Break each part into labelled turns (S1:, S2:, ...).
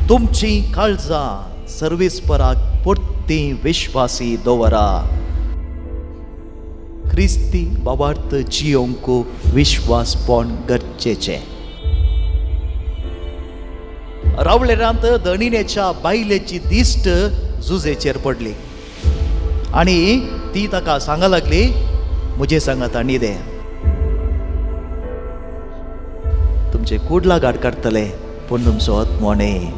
S1: तुमची काळजां सर्वेस्पराक पुरती विश्वासी दवरा. क्रिस्ती बाबार्थ जियोंक विश्वासपण गरजेचें. रावळेरांत दणिनेच्या बायलेची दिश्ट झुजेचेर पडली आनी ती ताका सांगा लागली, मुझे सांगात आनी दे. तुमचे कुडला गाड काडटले पूण तुमचो आत्मो न्ही.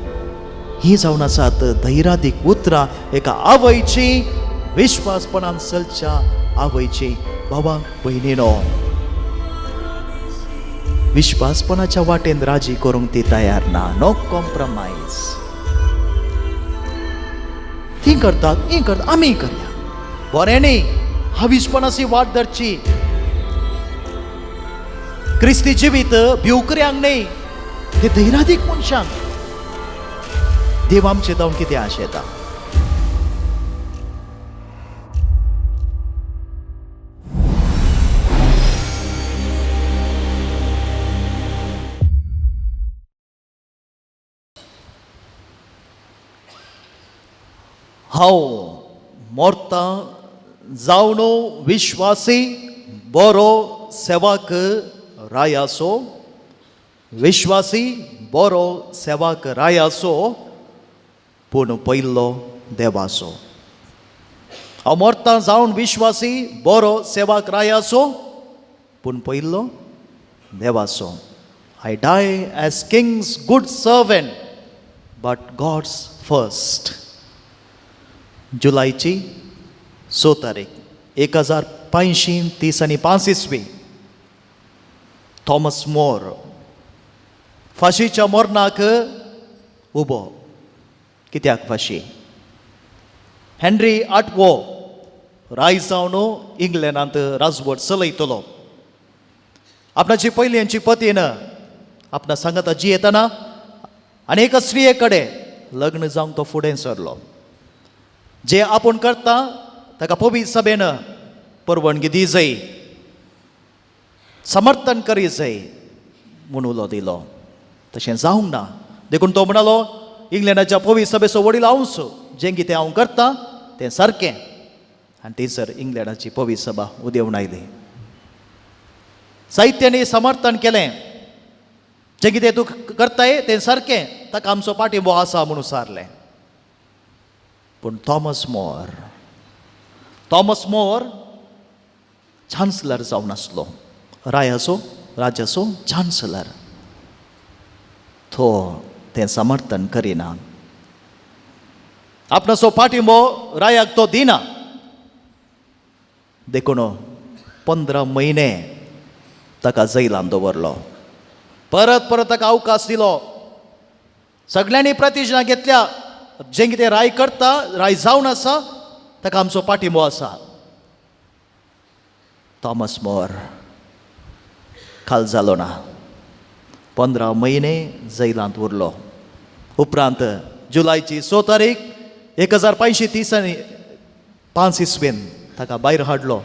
S1: ही जावन आसात धैर्यादीक उतरां एका आवयची, विश्वासपणान चलच्या आवयची. बाबा भयणीनो, विश्वासपणाच्या वाटेन राजी करूंक ती तयार ना. No compromise. ती करतात, ही करतात, आमी करया. बरें न्ही, हाविसपणाची वाट धरची. क्रिस्ती जिवीत भिवकऱ्यांक न्ही, ते धैर्यादीक मनशांक देव आमचे जावन कितें आशेता. हांव मोरता जावन विश्वासी बरो सेवाक रायासो. विश्वासी बरो सेवाक रायासो पूण पयलो देवाचो. हांव मोरता जावन विश्वासी बरो सेवाक रायासो पूण पयलो देवाचो. I die as king's good servant but God's first. जुलायची 6 तारीख 1535 थॉमस मोर फाशीच्या मोरनाक उबो. कित्याक फाशी? हेनरी 8वो राय जावन इंग्लंडांत राजवट चलयतलो. आपणाची पयलींची पतीन आपणा सांगता जी येताना आनी एका स्त्रिये कडेन लग्न जावंक तो फुडें सरलो. जे आपूण करता ताका पवित्र सभेन परवानगी दी जाय, समर्थन करी जाय म्हूण उलो दिलो. तशें जावंक ना. देखून तो म्हणलो, इंग्लंडाच्या पवित्र सभेचो वडील हांवूच, जें कितें हांव करता तें सारकें. आनी थंयसर इंग्लंडाची पवित्र सभा उदेवून आयली. साहित्यानी समर्थन केलें. जें कितें तूं करताय तें सारकें, ताका आमचो पाठिंबो आसा म्हणून सारलें. पूण थॉमस मोर चान्सलर जावन आसलो. राजाचो चान्सलर. तो तें समर्थन करिना. आपणाचो पाठिंबो रायाक तो दिना. देखून 15 म्हयने ताका जैलांत दवरलो. परत ताका अवकाश दिलो. सगळ्यांनी प्रतिज्ञा घेतल्या, जें कितें राय करता, राय जावन आसा ताका आमचो पाठिंबो आसा. थॉमस मोर खाल जालो ना. 15 म्हयने जैलांत उरलो. उपरांत जुलायची 6 तारीख 1535 ताका भायर हाडलो.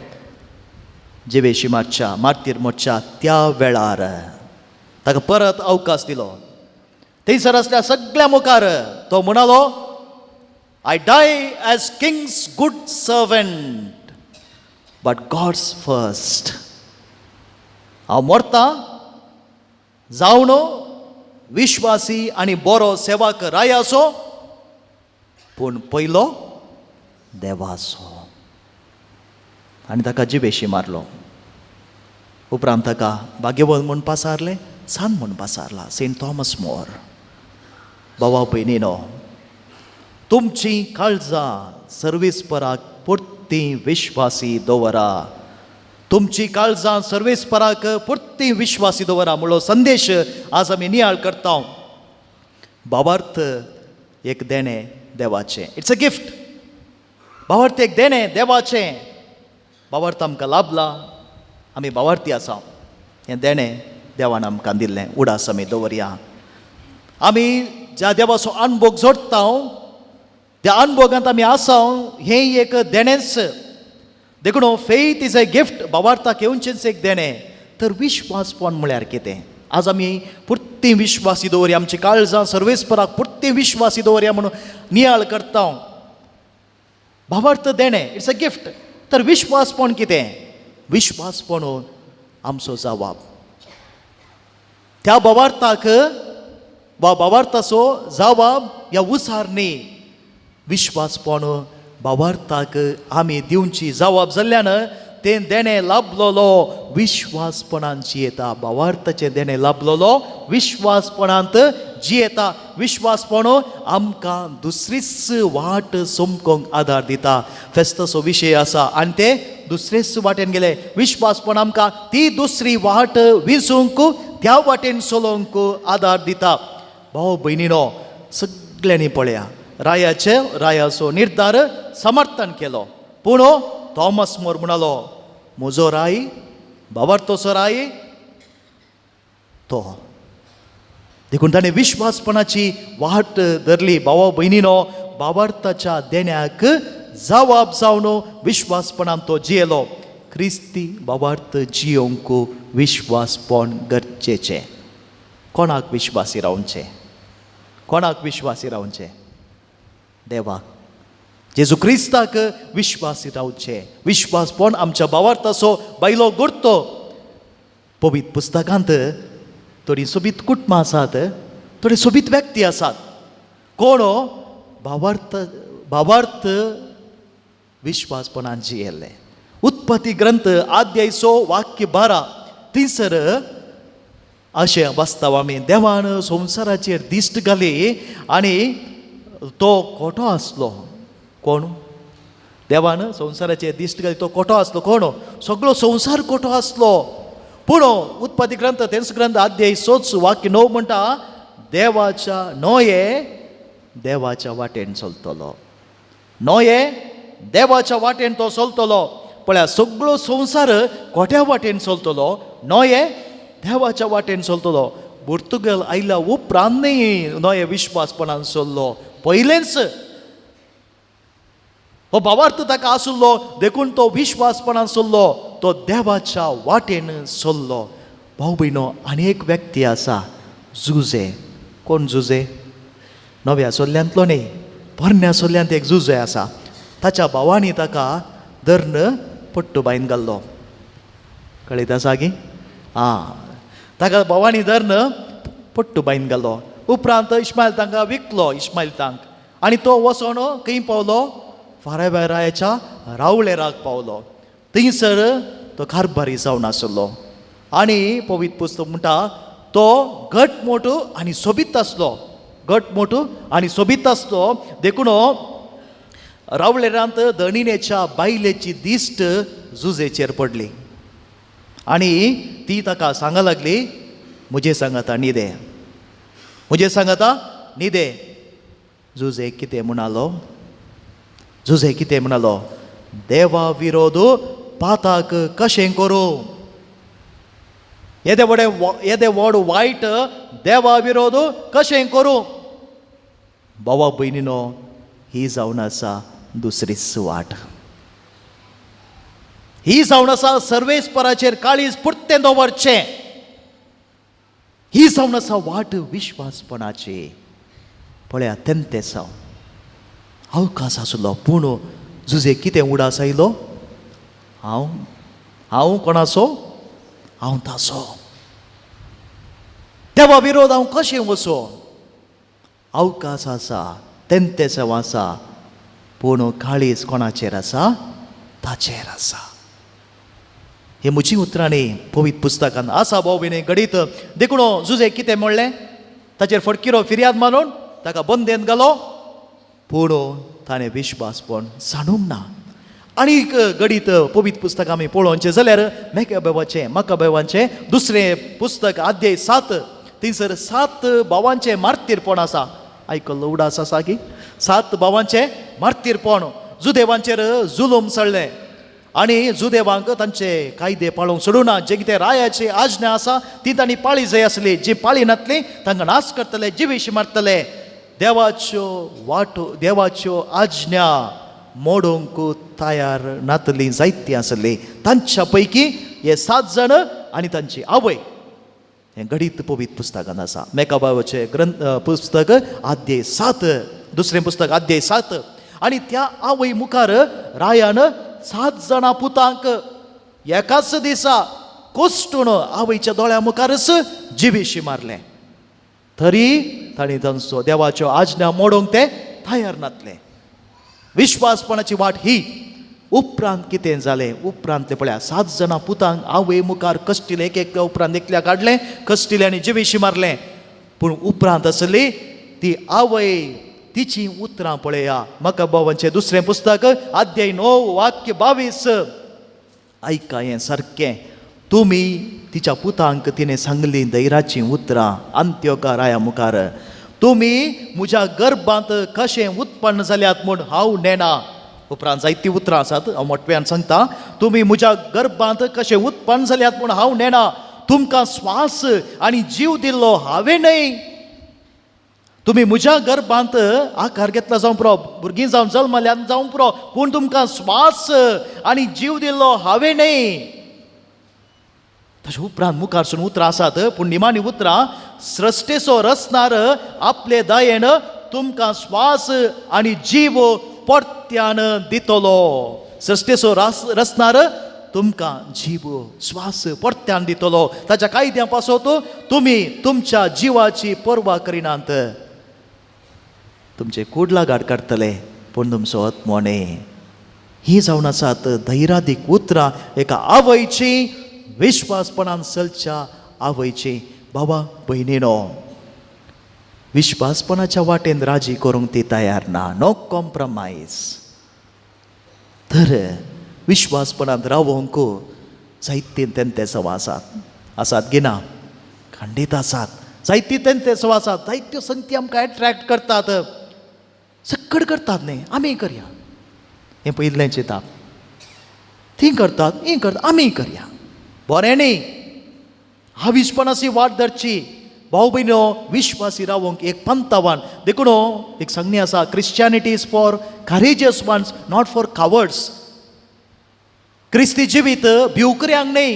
S1: जिवेशी मार्तीर मोर्चा त्या वेळार ताका परत अवकाश दिलो. थंयसर आसल्या सगळ्या मुखार तो म्हणलो, I die as king's good servant but God's first. हांव मोरता जावन विश्वासी आनी बरो सेवाक रायाचो पूण पयलो देवाचो. आनी ताका जिवेशी मारलो. उपरांत ताका भाग्यवन म्हूण पासारलें, सान म्हूण पासारला. Saint Thomas More. बाबा भयणीनो, तुमची काळजां सर्वेस्पराक पुरती विश्वासी दवरा. तुमची काळजां सर्वेस्पराक पुरती विश्वासी दवरा म्हणलो संदेश आज आमी नियाळ करता. भावार्थ एक देणें देवाचें. It's a gift. भावार्थ एक देणें देवाचें. भावार्थ आमकां लाभला. आमी भावार्थी आसा. हें देणें देवान आमकां दिल्लें. उडास आमी दवरया. आमी ज्या देवाचो अणभव जोडटा त्या अणभवांत आमी आसा. हें एक देणेंच. देखून फेथ इज अ गिफ्ट. भावार्थाक येवचेंच एक देणें. तर विश्वासपण म्हळ्यार कितें? आज आमी पुर्ती विश्वासी दवरया, आमची काळजां सर्वेस्पराक पुर्ती विश्वासी दवरया म्हणून नियाळ करता हांव. भावार्थ देणें इट्स अ गिफ्ट. तर विश्वासपण कितें? विश्वासपण आमचो जबाब. त्या भावार्थाक वा भावार्थाचो जबाब ह्या उसारणी विश्वासपण भावार्थाक आमी दिवची जबाब जाल्ल्यान तें देणें लाभलोलो विश्वासपणान जियेता. भावार्थाचें देणें लाभलोलो विश्वासपणांत जियेता. विश्वासपण आमकां दुसरीच वाट सोमकोंक आदार दिता. फेस्ताचो विशय आसा आनी ते दुसरेच वाटेन गेले. विश्वासपण आमकां ती दुसरी वाट विंचूंक त्या वाटेन चलोवंक आदार दिता. भाव भयणीनो, सगळ्यांनी पळया, रायाचो निर्धार समर्थन केलो. पूण थॉमस मोर म्हणलो, म्हजो राय, भावार्थाचो राय तो. देखून ताणें विश्वासपणाची वाट धरली. भावा भयणीनो, भावार्थाच्या देण्याक जबाब जावन विश्वासपणान तो जियेलो. क्रिस्ती भावार्थ जियोंक विश्वासपण गरजेचें. कोणाक विश्वासी रावचें? कोणाक विश्वासी रावचें? देवाक, जेजू क्रिस्ताक विश्वासी रावचें. विश्वासपण आमच्या भावार्थाचो बायलो गुर्तो. पवित्र पुस्तकांत थोडी सोबीत कुटुंबां आसात, थोडे सोबीत व्यक्ती आसात. कोण भावार्थ विश्वासपणान जियेल्ले. उत्पत्ती ग्रंथ अध्यायचो वाक्य 12 थंयसर अशें वाचता आमी, देवान संवसाराचेर दिश्ट घाली आनी तो खोटो आसलो. कोण? देवान संवसाराचेर दिश्ट घाली, तो खोटो आसलो. कोण? सगळो संवसार खोटो आसलो. पूण उत्पत्ती ग्रंथ तेंच ग्रंथ अध्याय 6 वाक्य 9 म्हणटा, नोये देवाच्या वाटेन चलतलो. नोये देवाच्या वाटेन तो चलतलो. पळया, सगळो संवसार खोट्या वाटेन चलतलो, नोये देवाच्या वाटेन चलतलो. पुर्तुगल आयल्या उपरांतय नोये विश्वासपणान चल्लो. पयलेंच हो भावार्थ ताका आसुल्लो, देखून तो विश्वासपणान चल्लो, तो देवाच्या वाटेन चल्लो. भाऊ भयणो, आनी एक व्यक्ती आसा, जुजे. कोण जुजे? नव्या चल्ल्यांतलो न्ही, पोरण्या चल्ल्यांत एक जुजे आसा. ताच्या भावांनी ताका धਰਨ पट्टू बांदून घाल्लो. कळयता सागी? ताका भावांनी धरण पट्टू बांदून घाल्लो. उपरांत इश्मायल तांकां विकलो, इश्मायल तांक. आनी तो वचोन खंय पावलो? फारायच्या रावळेराक पावलो. थंयसर तो कारभारी जावन आसलो. आनी पवित्र पुस्तक म्हणटा, तो घटमूट आनी सोबीत आसलो. घटमूट आनी सोबीत आसलो. देखून रावळेरांत धणिनेच्या बायलेची दिश्ट जुजेचेर पडली. आनी ती ताका सांगा लागली, म्हजे सांगाता न्हिदे, म्हजे सांगाता न्हिदे. जुजे कितें म्हणालो? जुजे कितें म्हणालो? देवा विरोध पाताक कशें करूं? येदे व्हड वायट देवा विरोध कशें करूं? भावा भयणीनो, ही जावन आसा दुसरीच वाट. ही जावन आसा सर्वेस्पराचेर काळीज पुर्तें दवरचें. ही जावन आसा वाट विश्वासपणाची. पळया, तेंते साव अवकाश आसलो. पूण जुजे कितें उडास आयलो? हांव कोणाचो? हांव ताचो. देवा विरोध हांव कशें वचो? अवकाश आसा, तेंते साव आसा, पूण काळीज कोणाचेर आसा? ताचेर आसा. हे म्हजी उतरांनी पवित्र पुस्तकांत आसा. भाव भयणी, घडीत देखून जुजे कितें म्हणलें? ताचेर फटकिरो फिर्याद मारून ताका बंदेंत घालो. पूण ताणें विश्वासपण जाणूंक ना. आनीक घडीत पवित्र पुस्तक आमी पळोवचें जाल्यार मकाबेवाचें दुसरें पुस्तक अध्याय 7 थंयसर 7 भावांचें मार्तीरपण आसा. आयकल्लो उडास आसा की? 7 भावांचें मार्तीरपण. जुदेवांचेर जुलूम चडलें आनी जुदेवांक तांचे कायदे पाळोवंक सोडूना. जे कितें रायाची आज्ञा आसा ती तांणी पाळी जाय आसली. जी पाळी नातली तांकां नाश करतले, जिवीश मारतले. देवाच्यो आज्ञा मोडूंक तयार नातली जायती आसली. तांच्या पैकी हे 7 जण आनी तांची आवय, हें गणित पवित्र पुस्तकांत आसा. मेकाबावाचें पुस्तक अध्याय 7, दुसरें पुस्तक अध्याय 7. आनी त्या आवय मुखार रायान 7 जाणां पुतांक एकाच दिसा कोसटून आवयच्या दोळ्या मुखारच जिवेशी मारलें. तरी तांणी तांचो देवाच्यो आज्ञा मोडोवंक ते तयार नासले. विश्वासपणाची वाट ही. उपरांत कितें जालें? उपरांत ते पळया 7 जाणां पुतांक आवय मुखार कश्टिले, एक उपरांत एकल्या काडलें, कश्टिले आनी जिवेशी मारलें. पूण उपरांत आसली ती आवय, तिची उतरां पळया. मकाबावाचें दुसरें पुस्तक अध्याय 9 वाक्य 22. ऐका हें सारकें. तुमी तिच्या पुतांक तिणें सांगली धैर्याची उतरां अंत्योका राया मुखार. तुमी म्हज्या गर्भांत कशें उत्पन्न जाल्यात म्हूण हांव नेना. उपरांत जायतीं उतरां आसात, हांव मोठ्यान सांगता. तुमी म्हज्या गर्भांत कशें उत्पन्न जाल्यात म्हूण हांव नेना. तुमकां स्वास आनी जीव दिल्लो हांवें न्हय. तुमी म्हज्या गर्भांत आकार घेतला जावं पुरो, भुरगीं जावन जल्मल्यान जावं पुरो, पूण तुमकां स्वास आनी जीव दिल्लो हांवें न्हय. तशें उपरांत मुखारसून उतरां आसात, पूण निमाणी उतरां. सृश्टेचो रचणार आपले दयेन तुमकां स्वास आनी जीव परत्यान दितलो. सृश्टेचो रचणार तुमकां जीव स्वास परत्यान दितलो. ताच्या कायद्या पासत तुमी तुमच्या जिवाची पर्वा करिनात. तुमचे कुडला गाड काडटले पूण तुमचो आत्मो न्हय. ही जावन आसात धैर्यादीक उतरां एका आवयची, विश्वासपणान चलच्या आवयची. बाबा भयणीनो, विश्वासपणाच्या वाटेन राजी करूंक ती तयार ना. No compromise. तर विश्वासपणान रावोंक जायते तेंते सवा आसात गी ना? खंडीत आसात. जायती तेंते सवा आसात. जायत्यो संगती आमकां एट्रॅक्ट करतात, सक्कड करतात न्ही. आमी करया हें पयलें चिंताप. ती करतात, हें करतात, आमी करया. बरें न्ही? हाविसपणाची वाट धरची. भाऊ भयणो, विश्वासी रावोंक एक पंथावान देखून एक संज्ञा आसा, Christianity is for courageous ones, not for cowards. क्रिस्ती जिवीत भिवकऱ्यांक न्हय,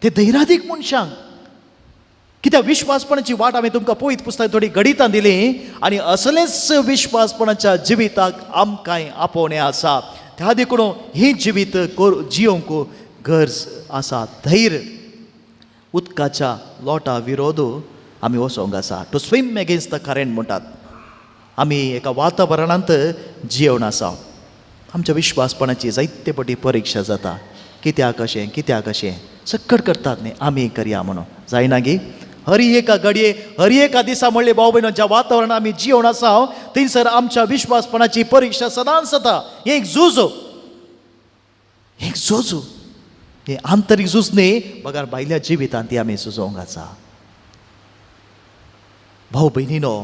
S1: ते धैर्यादीक मनशांक. कित्याक विश्वासपणाची वाट आमी तुमकां पळयत पुस्तक थोडी गणितां दिली आनी असलेच विश्वासपणाच्या जिविताक आमकांय आपोवणें आसा. त्या देखून ही जिवीत जियोंक गरज आसा. धैर्य. उदकाच्या लोटा विरोध आमी वचोंक आसा. To swim against the current म्हणटात. आमी एका वातावरणांत जियोवन आसा. आमच्या विश्वासपणाची जायते फावटी परिक्षा जाता. कित्याक अशें सक्कड करतात न्ही, आमी करया म्हणून. जायना गी? हरी एका घडये, हरी एका दिसा म्हणले भाऊ भयणो, ज्या वातावरण आमी जियोवन आसा थंयसर आमच्या विश्वासपणाची परिक्षा सदांच जाता. हें एक झूज. हें आंतरीक झूज न्ही, बगार भायल्या जिवितांत ती आमी झुजोवंक आसा. भाऊ भयणीनो,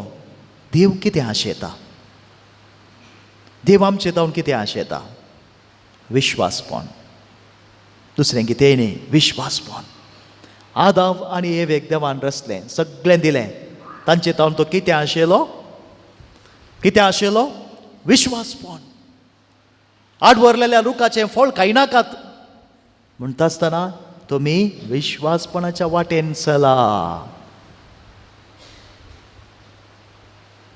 S1: देव कितें आशेता? देव आमचे जावन कितें आशेता? विश्वासपण. दुसरें कितेंय न्ही, विश्वासपण. आदाम आनी एवेक देवान रचलें, सगळें दिलें. तांचे तावन तो कितें आशिल्लो? विश्वासपण. आडवरलेल्या रुखाचें फळ खायनाकात म्हणटा आसतना तुमी विश्वासपणाच्या वाटेन चला.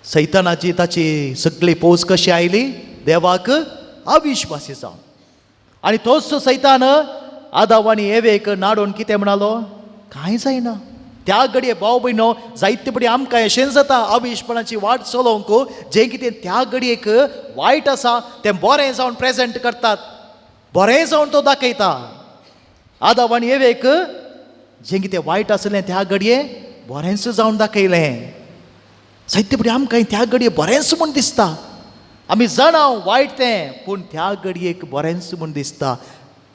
S1: सैतानाची ताची सगळी पोस कशी आयली? देवाक अविश्वासी जावन. आनी तोच सैतान आदाम आनी एवेक नाडोवन कितें म्हणालो? कांय जायना. त्या घडये भाव भयणो, जायते फावटी आमकां अशें जाता अविश्वासपणाची वाट चलोवंक. जें कितें त्या घडयेक वायट आसा तें बरें जावन प्रेजेंट करतात, बरें जावन तो दाखयता. आदाम आनी एवेक जें कितें वायट आसलें त्या घडये बरेंच जावन दाखयलें. जायते फावटी आमकां त्या घडये बरेंच म्हूण दिसता. आमी जाणा वायट तें, पूण त्या घडयेक बरेंच म्हूण दिसता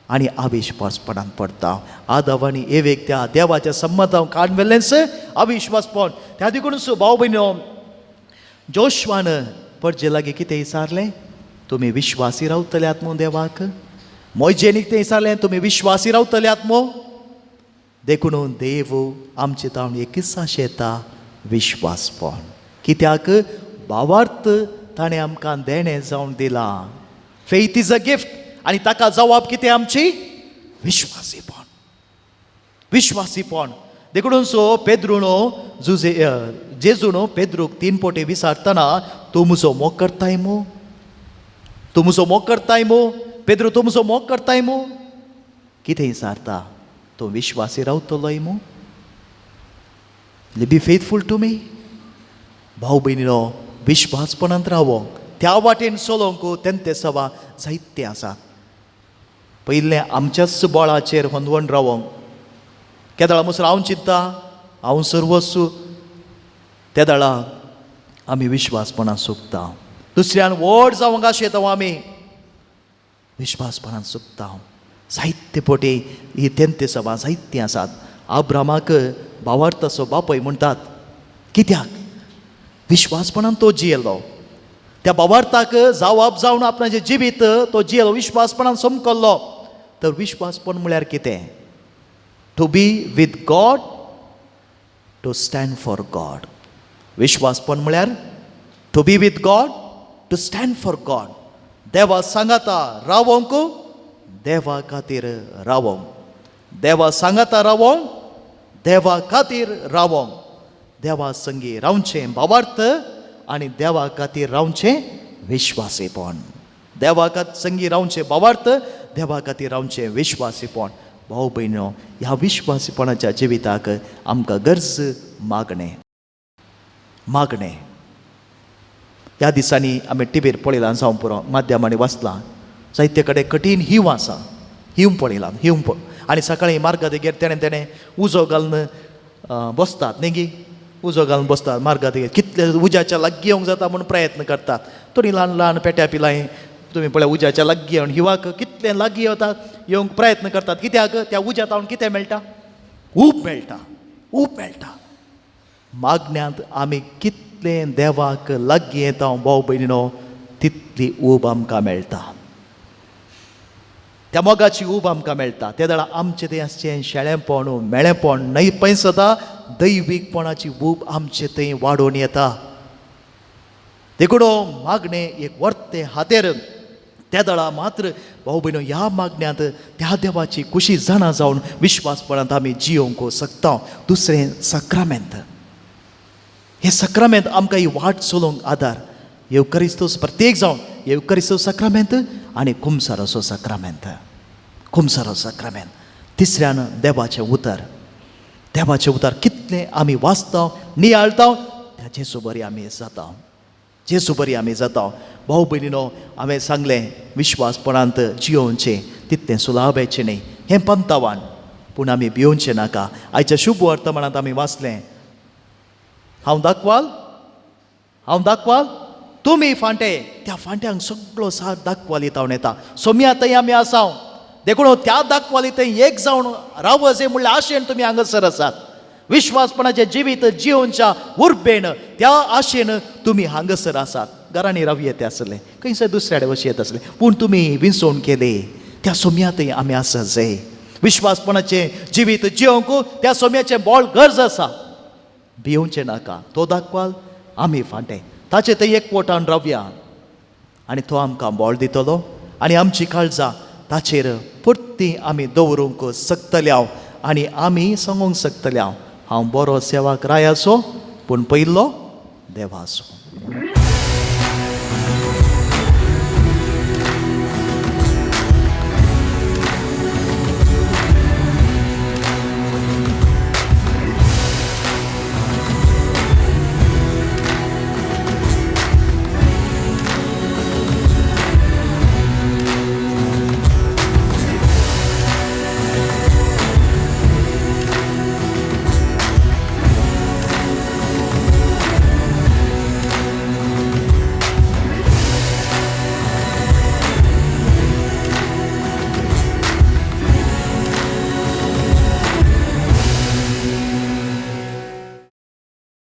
S1: आनी अविश्वासपणान पडटा. आदाम आनी एवेक त्या देवाच्या संमतान काडून व्हेल्लेंच अविश्वासपण. त्या देखूनच भाव भयणो, जोशवान पडजे लागीं कितें विचारलें? तुमी विश्वासी रावतल्यात मो देवाक? मोयजेन कितें विचारलें? तुमी विश्वासी रावतल्यात मो? देखून देव आमचे तावन एकच आशेता, विश्वासपण. कित्याक भावार्थ ताणें आमकां देणें जावन दिलां. Faith is a gift. आनी ताका जबाब कितें आमची? विश्वासीपण. देखून सो पेद्रुनो जेजून पेद्रूक 3 पोटी विचारतना तूं म्हजो मोग करताय मू, तूं म्हजो मोग करताय मू, पेद्रू तूं म्हजो मोग करताय मू, कितें विचारता? तूं विश्वासी रावतलोय मू? बी फेथफूल टू मी. भाऊ भयणीनो, विश्वासपणांत रावोंक, त्या वाटेन चलोवंक तेंते सवा जायते आसात. पयलें आमच्याच बळाचेर होंदवण रावोंक. केदाळा मुसर हांव चिंत्ता हांव सर्वस्व, त्या दाळा आमी विश्वासपणान सुकता. दुसऱ्यान व्हड जावंक आशेता आमी विश्वासपणान सुकता. जायते पोटी ही तेंते सभा जायती आसात. अब्रामाक भावार्थाचो बापय म्हणटात. कित्याक? विश्वासपणान तो जियेलो. त्या भावार्थाक जावप जावन आपणाचें जिवीत तो जियेलो विश्वासपणान समकल्लो. तर विश्वासपण म्हळ्यार कितें? To be with God, to stand for God. विश्वासपण म्हळ्यार to be with God, to stand for God. देवा सांगाता रावोंक, देवा खातीर रावोंक. देवा सांगाता रावोंक, देवा खातीर रावोंक. देवा संगी रावचें भावार्थ आनी देवा खातीर रावचें विश्वासीपण. देवा संगी रावचें भावार्थ, देवा खातीर रावचें विश्वासीपण. भाऊ भयणो, ह्या विश्वासीपणाच्या जिविताक आमकां गरज मागणें. मागणें. ह्या दिसांनी आमी टिवीर पळयलां जावं पुरो, माध्यमांनी वाचलां, जायते कडेन कठीण हिंव आसा. हिंव पळयलां, हिंव. आनी सकाळीं मार्गादेगेर तेणें उजो घालून बसतात न्ही गी, उजो घालून बसतात मार्गादेगेर. कितले उज्याच्या लागीं येवंक जाता म्हूण प्रयत्न करतात. तरी ल्हान ल्हान पेट्या पिलांय तुमी पळय उज्याच्या लागीं येवन हिवाक कितले लागीं येतात, येवंक प्रयत्न करतात. कित्याक? त्या उज्यात हांव कितें मेळटा? ऊब मेळटा. ऊब मेळटा. मागण्यांत आमी कितलें देवाक लागीं येता भाव भयणीनो, तितली ऊब आमकां मेळटा. त्या मोगाची ऊब आमकां मेळटा. त्या वेळा आमचें तें आसचें शेळेपण, मेळेपण न्हय पयस जाता. दैवीकपणाची ऊब आमचे थंय वाडोवन येता. देखून मागणें एक वर्तें हातेर. त्या दळा मात्र भाऊ भयणो, ह्या मागण्यांत त्या देवाची खुशी जाणा जावन विश्वासपणांत आमी जियोंक शकता. दुसरें सक्रामेंत. हे सक्रामेंत आमकां ही वाट चलोवंक आदार. येवकरिस्तोस प्रत्येक जावन येवकरिस्तोस सक्रामेंत आनी कुमसाराचो सक्रामेंत. कुमसारो सक्रामेंत. तिसऱ्यान देवाचें उतर. देवाचें उतर कितलें आमी वाचता, नियाळटा, त्या जेजू बरी आमी जाता. जेजू बरी आमी जाता. भाऊ भयणीनो, हांवें सांगलें विश्वासपणांत जियोवचें तितलें सुलाभेचें न्ही. हें पंतावान. पूण आमी भियोवचें नाका. आयच्या शुभ वर्तमानांत आमी वाचलें, हांव दाखवाल, हांव दाखवाल, तुमी फांटे. त्या फांट्यांक सगळो साथ दाखवाल येतावन येता. सोम्या थंय आमी आसाव. देखून त्या दाखवाली थंय एक जावन रावचे म्हणल्यार आशेन तुमी हांगासर आसात. विश्वासपणाचें जिवीत जियोवच्या उर्बेन त्या आशेन तुमी हांगासर आसात. घरांनी राव येते आसले, खंयसर दुसऱ्या कडेन वच येत आसले, पूण तुमी विसवण केले. त्या सोम्या थंय आमी आसत जाय. विश्वासपणाचें जिवीत जियोवंक त्या सोम्याचें बोळ गरज आसा. भियोवचें नाका. तो दाखवाल, आमी फांटे. ताचे थंय एकवटान रावया आनी तो आमकां बोळ दितलो. आनी आमची काळजां ताचेर पुर्ती आमी दवरूंक शकतल्या आनी आमी सांगूंक शकतल्या, हांव बरो सेवाक रायाचो, पूण पयलो देवाचो.